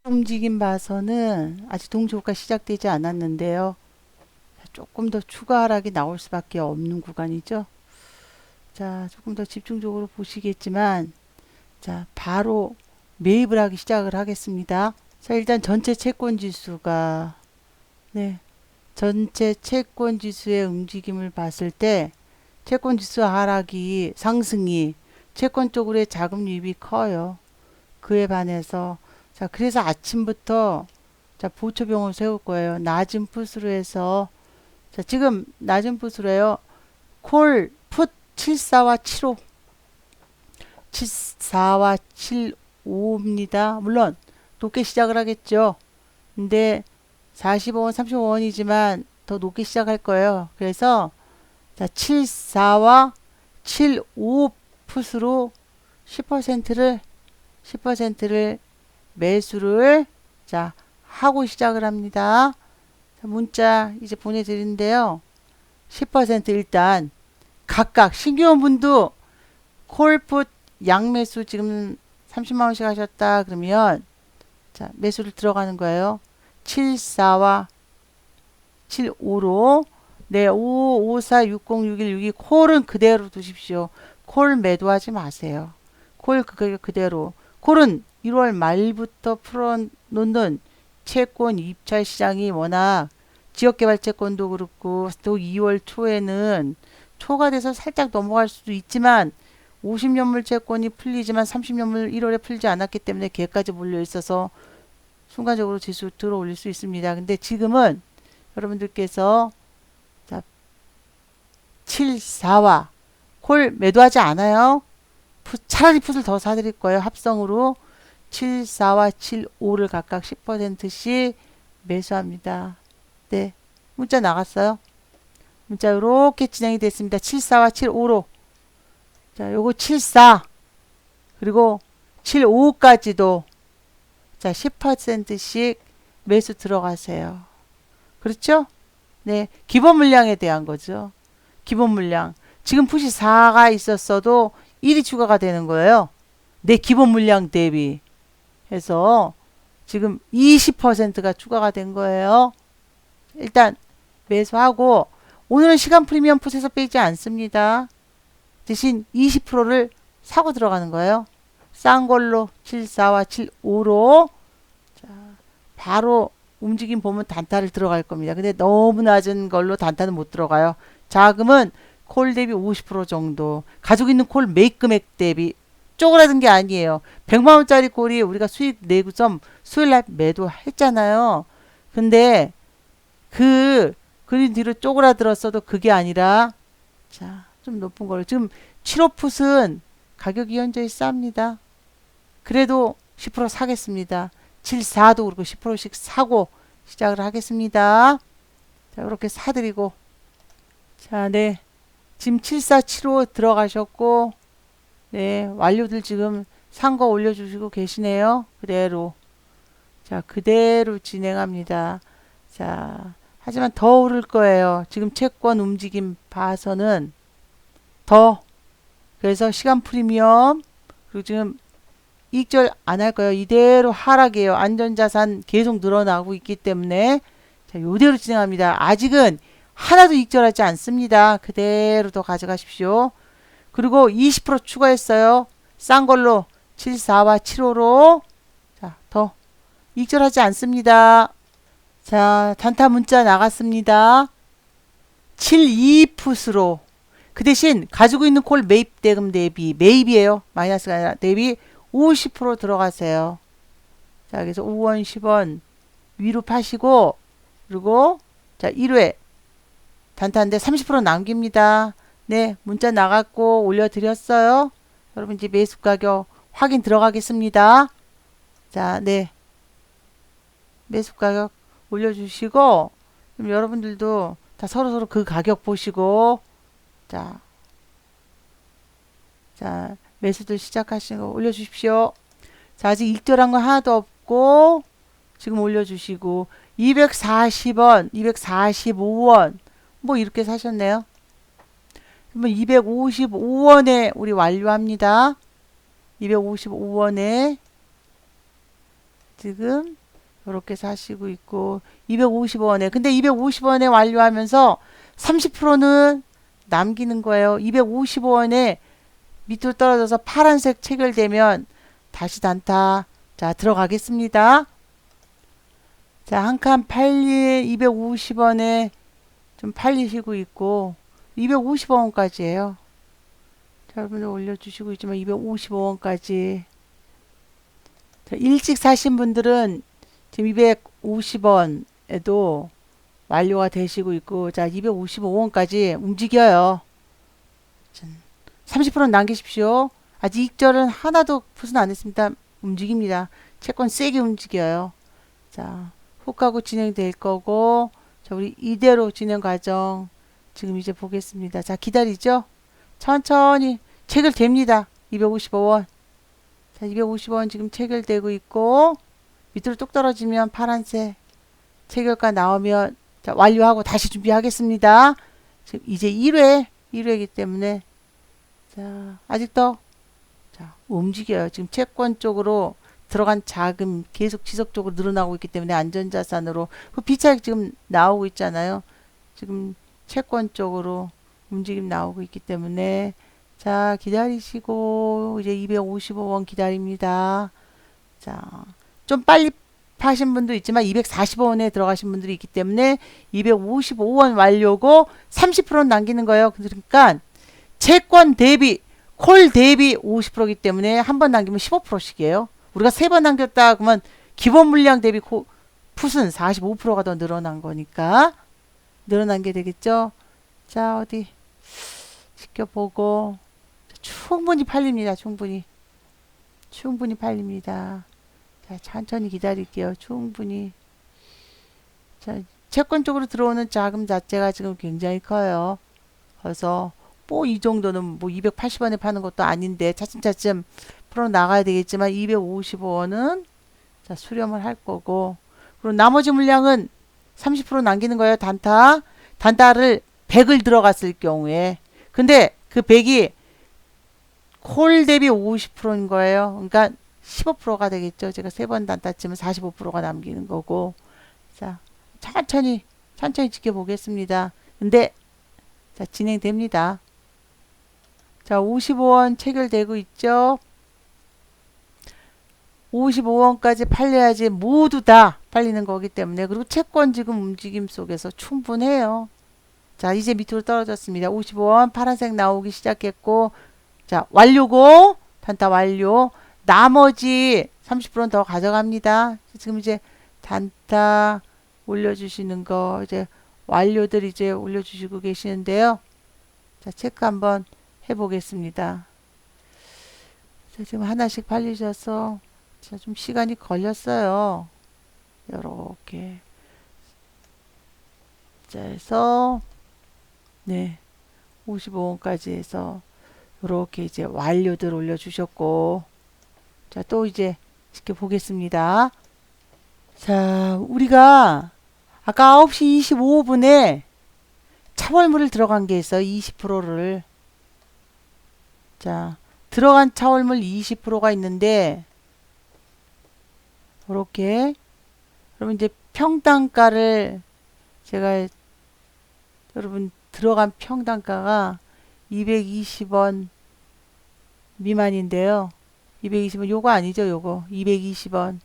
움직임 봐서는 아직 동시호가 시작되지 않았는데요. 조금 더 추가 하락이 나올 수밖에 없는 구간이죠. 자, 조금 더 집중적으로 보시겠지만, 자, 바로 매입을 하기 시작을 하겠습니다. 자, 일단 전체 채권 지수가, 네, 전체 채권 지수의 움직임을 봤을 때, 채권 지수 하락이, 상승이 채권 쪽으로의 자금 유입이 커요. 그에 반해서, 자, 그래서 아침부터, 자, 보초병을 세울 거예요. 낮은 풋으로 해서, 자, 지금 낮은 풋으로 해요. 콜, 풋 74와 75, 74와 75입니다. 물론, 높게 시작을 하겠죠. 근데 45원, 35원이지만 더 높게 시작할 거예요. 그래서, 자, 74와 75 풋으로 10%를 매수를 자 하고 시작을 합니다. 자, 문자 이제 보내드리는데요. 10% 일단 각각 신규원분도 콜풋 양매수 지금 30만원씩 하셨다 그러면 자 매수를 들어가는 거예요. 74와 75로 네, 5, 5, 4, 60, 61, 62 콜은 그대로 두십시오. 콜 매도하지 마세요. 콜 그대로. 콜은 1월 말부터 풀어놓는 채권 입찰 시장이 워낙 지역개발 채권도 그렇고 또 2월 초에는 초가 돼서 살짝 넘어갈 수도 있지만 50년물 채권이 풀리지만 30년물 1월에 풀지 않았기 때문에 걔까지 몰려 있어서 순간적으로 지수 들어올릴 수 있습니다. 근데 지금은 여러분들께서 자, 7, 4와 콜 매도하지 않아요. 차라리 풋을 더 사드릴 거예요. 합성으로 7, 4와 7, 5를 각각 10%씩 매수합니다. 네. 문자 나갔어요. 문자 이렇게 진행이 됐습니다. 7, 4와 7, 5로. 자, 요거 7, 4 그리고 7, 5까지도 자, 10%씩 매수 들어가세요. 그렇죠? 네. 기본 물량에 대한 거죠. 기본 물량. 지금 풋이 4가 있었어도 1이 추가가 되는 거예요. 내 기본 물량 대비 해서 지금 20%가 추가가 된 거예요. 일단 매수하고 오늘은 시간 프리미엄 풋에서 빼지 않습니다. 대신 20%를 사고 들어가는 거예요. 싼 걸로 74와 75로 자, 바로 움직임 보면 단타를 들어갈 겁니다. 근데 너무 낮은 걸로 단타는 못 들어가요. 자금은 콜 대비 50% 정도. 가지고 있는 콜 매입 금액 대비 쪼그라든 게 아니에요. 100만 원짜리 콜이 우리가 수익 내구점 수요일 날 매도했잖아요. 근데 그린 뒤로 쪼그라들었어도 그게 아니라 자, 좀 높은 걸로 지금 7호풋은 가격이 현저히 쌉니다. 그래도 10% 사겠습니다. 74도 그렇고 10%씩 사고 시작을 하겠습니다. 자, 이렇게 사드리고 자, 네. 지금 7475 들어가셨고 네, 완료들 지금 산 거 올려주시고 계시네요. 그대로. 자, 그대로 진행합니다. 자, 하지만 더 오를 거예요. 지금 채권 움직임 봐서는 더. 그래서 시간 프리미엄, 그리고 지금 이익절 안 할 거예요. 이대로 하락이에요. 안전자산 계속 늘어나고 있기 때문에. 자, 요대로 진행합니다. 아직은 하나도 이익절하지 않습니다. 그대로 더 가져가십시오. 그리고 20% 추가했어요. 싼 걸로 74와 75로 자, 더 익절하지 않습니다. 자, 단타 문자 나갔습니다. 72풋으로 그 대신 가지고 있는 콜 매입 대금 대비 매입이에요. 마이너스가 아니라 대비 50% 들어가세요. 자, 그래서 5원, 10원 위로 파시고 그리고 자, 1회 단타인데 30% 남깁니다. 네, 문자 나갔고 올려드렸어요. 여러분 이제 매수 가격 확인 들어가겠습니다. 자, 네. 매수 가격 올려주시고 그럼 여러분들도 다 서로서로 그 가격 보시고 자, 자 매수들 시작하시는 거 올려주십시오. 자, 아직 익절한 거 하나도 없고 지금 올려주시고 240원, 245원 뭐 이렇게 사셨네요. 그러면 255원에 우리 완료합니다. 255원에 지금 이렇게 사시고 있고 250원에 근데 250원에 완료하면서 30%는 남기는 거예요. 255원에 밑으로 떨어져서 파란색 체결되면 다시 단타. 자, 들어가겠습니다. 자, 한 칸 팔리 250원에 좀 팔리시고 있고 250원까지예요. 자, 여러분들 올려주시고 있지만 255원까지. 자, 일찍 사신 분들은 지금 250원에도 완료가 되시고 있고 자 255원까지 움직여요. 30%는 남기십시오. 아직 익절은 하나도 풋은 안 했습니다. 움직입니다. 채권 세게 움직여요. 자, 훅하고 진행될 거고 자 우리 이대로 진행 과정 지금 이제 보겠습니다. 자 기다리죠. 천천히 체결됩니다. 255원. 자 250원 지금 체결되고 있고 밑으로 뚝 떨어지면 파란색 체결가 나오면 자 완료하고 다시 준비하겠습니다. 지금 이제 1회이기 때문에 자 아직도 자 움직여요. 지금 채권 쪽으로 들어간 자금 계속 지속적으로 늘어나고 있기 때문에 안전자산으로 그 비차익 지금 나오고 있잖아요. 지금 채권 쪽으로 움직임 나오고 있기 때문에 자 기다리시고 이제 255원 기다립니다. 자 좀 빨리 파신 분도 있지만 240원에 들어가신 분들이 있기 때문에 255원 완료고 30%는 남기는 거예요. 그러니까 채권 대비 콜 대비 50%이기 때문에 한 번 남기면 15%씩이에요. 우리가 세 번 남겼다 그러면 기본 물량 대비 풋은 45%가 더 늘어난 거니까 늘어난 게 되겠죠. 자 어디 지켜보고 충분히 팔립니다. 충분히 팔립니다. 자 천천히 기다릴게요. 충분히. 자 채권 쪽으로 들어오는 자금 자체가 지금 굉장히 커요. 그래서 뭐 이 정도는 뭐 280원에 파는 것도 아닌데 차츰차츰 풀어 나가야 되겠지만 255원은 자 수렴을 할 거고 그리고 나머지 물량은 30% 남기는 거예요. 단타를 100을 들어갔을 경우에 근데 그 100이 콜 대비 50%인 거예요. 그러니까 15%가 되겠죠. 제가 세 번 단타 치면 45%가 남기는 거고 자 천천히 지켜보겠습니다. 근데 자 진행됩니다. 자 55원 체결되고 있죠. 55원까지 팔려야지 모두 다 팔리는 거기 때문에 그리고 채권 지금 움직임 속에서 충분해요. 자 이제 밑으로 떨어졌습니다. 55원 파란색 나오기 시작했고 자 완료고 단타 완료. 나머지 30%는 더 가져갑니다. 지금 이제 단타 올려주시는 거 이제 완료들 이제 올려주시고 계시는데요. 자 체크 한번 해보겠습니다. 자, 지금 하나씩 팔리셔서 자, 좀 시간이 걸렸어요. 요렇게 자 해서 네 55원까지 해서 요렇게 이제 완료들 올려주셨고 자 또 이제 지켜보겠습니다. 자 우리가 아까 9시 25분에 차월물을 들어간 게 있어요. 20%를 자 들어간 차월물 20%가 있는데 이렇게 그러면 이제 평단가를 제가 여러분 들어간 평단가가 220원 미만인데요. 220원 요거 아니죠. 요거 220원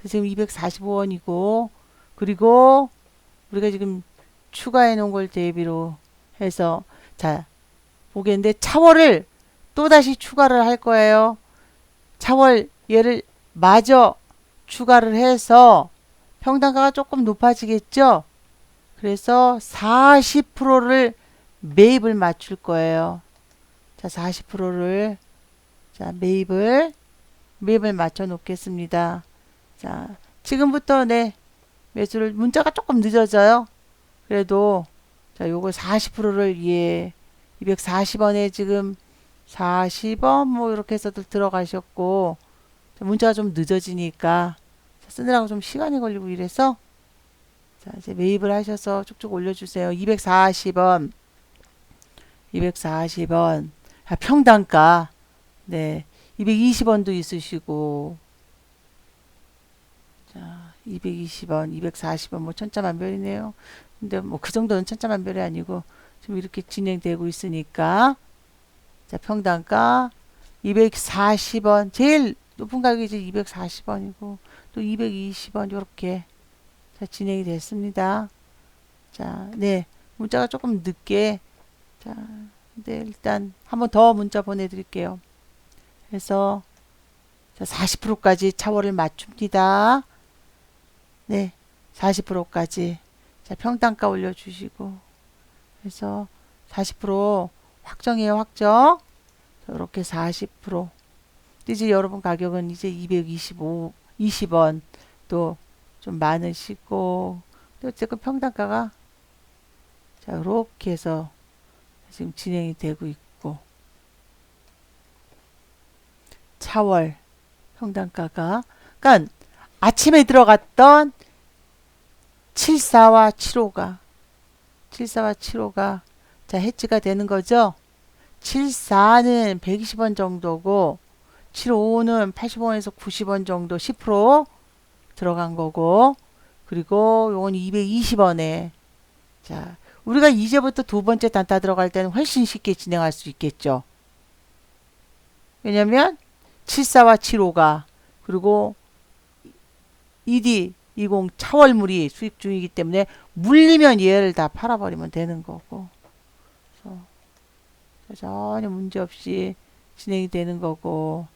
지금 245원이고 그리고 우리가 지금 추가해 놓은 걸 대비로 해서 자 보겠는데 차월을 또다시 추가를 할 거예요. 차월 얘를 마저 추가를 해서 평단가가 조금 높아지겠죠. 그래서 40%를 매입을 맞출 거예요. 자 40%를 자 매입을 맞춰 놓겠습니다. 자 지금부터 네 매수를 문자가 조금 늦어져요. 그래도 자 요거 40%를 예 240원에 지금 40원 뭐 이렇게 해서도 들어가셨고 문자가 좀 늦어지니까 쓰느라고 좀 시간이 걸리고 이래서 자 이제 매입을 하셔서 쭉쭉 올려주세요. 240원 아, 평단가 네 220원도 있으시고 220원, 240원, 뭐 천차만별이네요. 근데 뭐 그 정도는 천차만별이 아니고 지금 이렇게 진행되고 있으니까 자, 평단가 240원, 제일 높은 가격이 이제 240원이고 또 220원 이렇게 자, 진행이 됐습니다. 자, 네, 문자가 조금 늦게 자, 네, 일단 한번 더 문자 보내드릴게요. 그래서 40%까지 차월을 맞춥니다. 네, 40%까지 자, 평단가 올려주시고 그래서 40% 확정이에요, 확정. 이렇게 40%. 이제 여러분 가격은 이제 20원 또 좀 많으시고 또 어쨌든 평단가가 자, 이렇게 해서 지금 진행이 되고 있고 차월 평단가가 그러니까 아침에 들어갔던 74와 75가 자, 해지가 되는 거죠. 74는 120원 정도고 75는 85원에서 90원 정도 10% 들어간 거고 그리고 요건 220원에 자, 우리가 이제부터 두 번째 단타 들어갈 때는 훨씬 쉽게 진행할 수 있겠죠. 왜냐면 74와 75가 그리고 ED20 차월물이 수익 중이기 때문에 물리면 얘를 다 팔아버리면 되는 거고 그래서 전혀 문제없이 진행이 되는 거고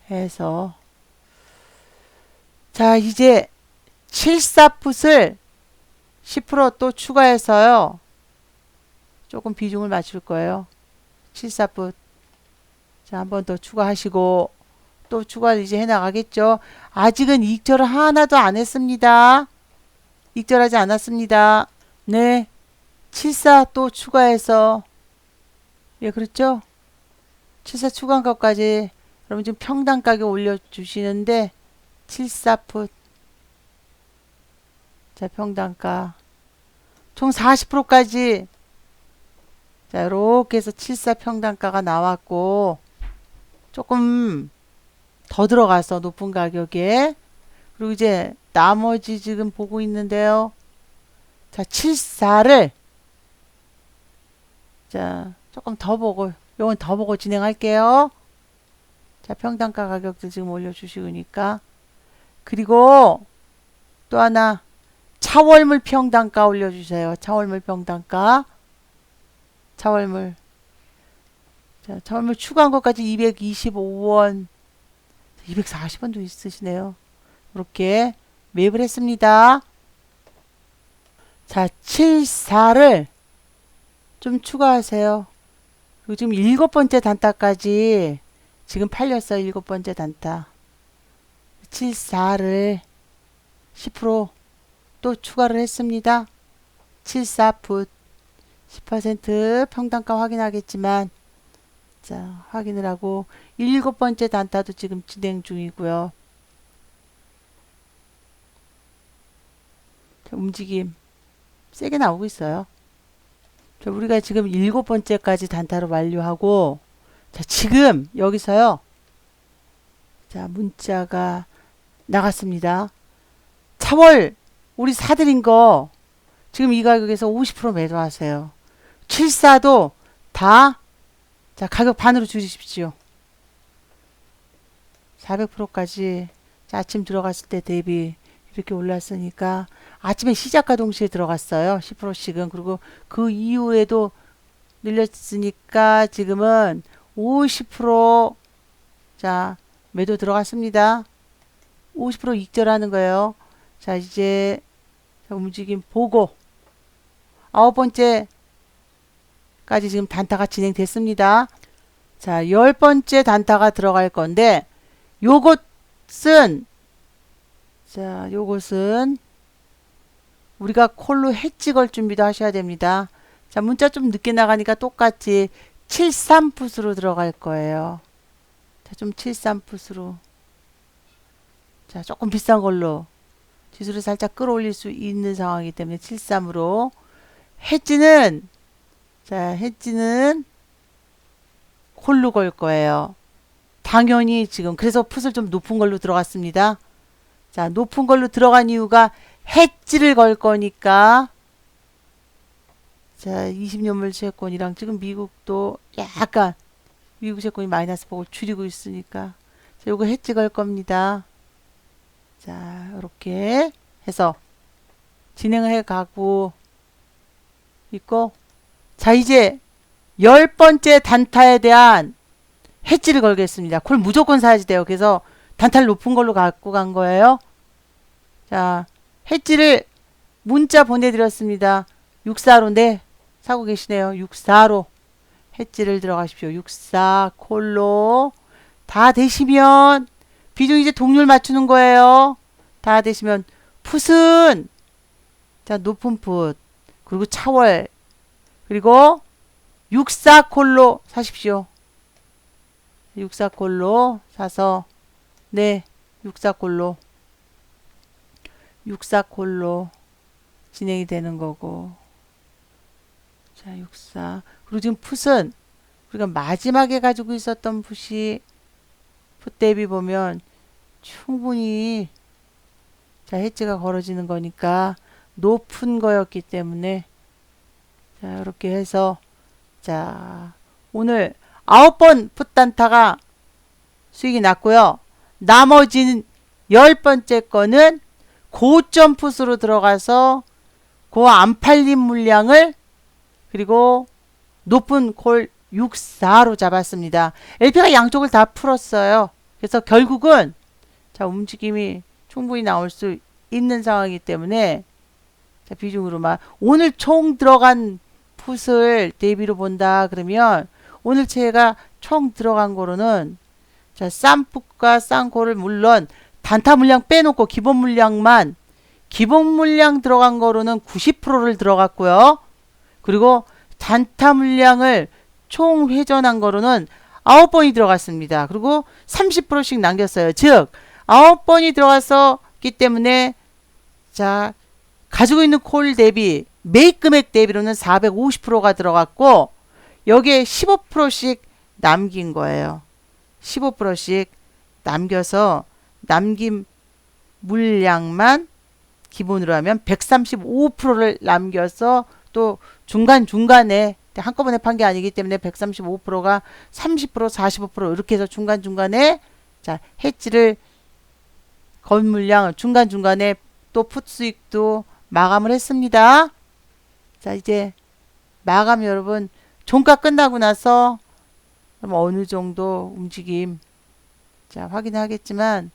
해서 자, 이제 74풋을 10% 또 추가해서요. 조금 비중을 맞출 거예요. 74풋. 자, 한 번 더 추가하시고 또 추가를 이제 해 나가겠죠. 아직은 익절을 하나도 안 했습니다. 익절하지 않았습니다. 네. 74 또 추가해서 예, 그렇죠? 74 추가한 것까지 여러분 지금 평당 가격 올려주시는데 74풋 자, 평단가 총 40%까지 자, 이렇게 해서 74 평단가가 나왔고 조금 더 들어가서 높은 가격에 그리고 이제 나머지 지금 보고 있는데요. 자, 74를 자, 조금 더 보고 요건 더 보고 진행할게요. 자, 평단가 가격들 지금 올려주시니까 그리고 또 하나 차월물 평단가 올려주세요. 차월물 평단가 차월물 자, 차월물 추가한 것까지 225원 240원도 있으시네요. 이렇게 매입을 했습니다. 자, 74를 좀 추가하세요. 그리고 지금 7번째 단타까지 지금 팔렸어요. 7번째 단타 74를 10%또 추가를 했습니다. 74풋 10% 평단가 확인하겠지만 자, 확인을 하고 7번째 단타도 지금 진행 중이고요. 자, 움직임 세게 나오고 있어요. 자, 우리가 지금 7번째까지 단타를 완료하고 자, 지금 여기서요. 자, 문자가 나갔습니다. 차월 우리 사드린 거 지금 이 가격에서 50% 매도하세요. 74도 다 자, 가격 반으로 줄이십시오. 400%까지 아침 들어갔을 때 대비 이렇게 올랐으니까 아침에 시작과 동시에 들어갔어요. 10%씩은. 그리고 그 이후에도 늘렸으니까 지금은 50% 자, 매도 들어갔습니다. 50% 익절하는 거예요. 자, 이제 움직임 보고 9번째까지 지금 단타가 진행됐습니다. 자, 10번째 단타가 들어갈 건데 요것은 자, 요것은 우리가 콜로 해지 걸 준비도 하셔야 됩니다. 자, 문자 좀 늦게 나가니까 똑같이 73풋으로 들어갈 거예요. 자, 좀 73풋으로 자, 조금 비싼 걸로 지수를 살짝 끌어올릴 수 있는 상황이기 때문에 73으로 해지는 자, 해지는 콜로 걸 거예요. 당연히 지금 그래서 풋을 좀 높은 걸로 들어갔습니다. 자, 높은 걸로 들어간 이유가 해지를 걸 거니까. 자, 20년물 채권이랑 지금 미국도 약간 미국 채권이 마이너스 폭을 줄이고 있으니까. 자, 요거 해지 걸 겁니다. 자, 이렇게 해서 진행을 해 가고 있고. 자, 이제 10번째 단타에 대한 해지를 걸겠습니다. 콜 무조건 사야지 돼요. 그래서 단타를 높은 걸로 갖고 간 거예요. 자, 해지를 문자 보내드렸습니다. 64로 네 사고 계시네요. 64로 해지를 들어가십시오. 64 콜로 다 되시면 비중 이제 동률 맞추는 거예요. 다 되시면 풋은 자 높은 풋 그리고 차월 그리고 64 콜로 사십시오. 64 콜로 사서 네 64 콜로 64 콜로 진행이 되는 거고. 자 64 그리고 지금 풋은 우리가 마지막에 가지고 있었던 풋이 풋 대비 보면 충분히 자 해지가 걸어지는 거니까 높은 거였기 때문에 자 이렇게 해서 자 오늘 9번 풋 단타가 수익이 났고요. 나머지는 10번째 거는 고점 풋으로 들어가서 그 안 팔린 물량을 그리고 높은 콜 64로 잡았습니다. LP가 양쪽을 다 풀었어요. 그래서 결국은 자 움직임이 충분히 나올 수 있는 상황이기 때문에 자 비중으로만 오늘 총 들어간 풋을 대비로 본다 그러면 오늘 제가 총 들어간 거로는 자 싼 풋과 싼 콜을 물론 단타 물량 빼놓고 기본 물량만 기본 물량 들어간 거로는 90%를 들어갔고요. 그리고 단타 물량을 총 회전한 거로는 9번이 들어갔습니다. 그리고 30%씩 남겼어요. 즉 9번이 들어갔기 때문에 자 가지고 있는 콜 대비 매입 금액 대비로는 450%가 들어갔고 여기에 15%씩 남긴 거예요. 15%씩 남겨서 남긴 물량만 기본으로 하면 135%를 남겨서 또 중간중간에 한꺼번에 판 게 아니기 때문에 135%가 30% 45% 이렇게 해서 중간중간에 자 해지를 건 물량을 중간중간에 또 풋 수익도 마감을 했습니다. 자 이제 마감 여러분 종가 끝나고 나서 어느 정도 움직임 자 확인하겠지만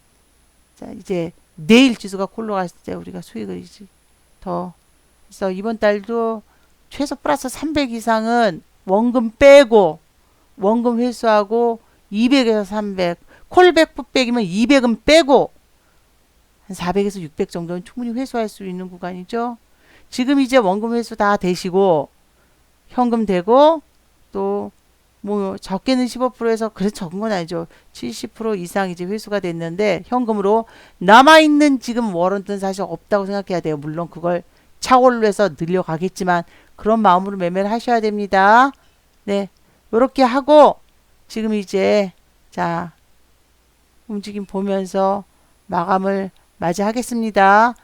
자 이제 내일 지수가 콜로 갔을 때 우리가 수익을 더 그래서 이번 달도 최소 플러스 300 이상은 원금 빼고 원금 회수하고 200에서 300 콜백 풋백이면 200은 빼고 한 400에서 600 정도는 충분히 회수할 수 있는 구간이죠. 지금 이제 원금 회수 다 되시고 현금 되고 또 뭐 적게는 15%에서 그래서 적은 건 아니죠. 70% 이상 이제 회수가 됐는데 현금으로 남아있는 지금 워런트는 사실 없다고 생각해야 돼요. 물론 그걸 차월로 해서 늘려가겠지만 그런 마음으로 매매를 하셔야 됩니다. 네, 이렇게 하고 지금 이제 자 움직임 보면서 마감을 맞이하겠습니다.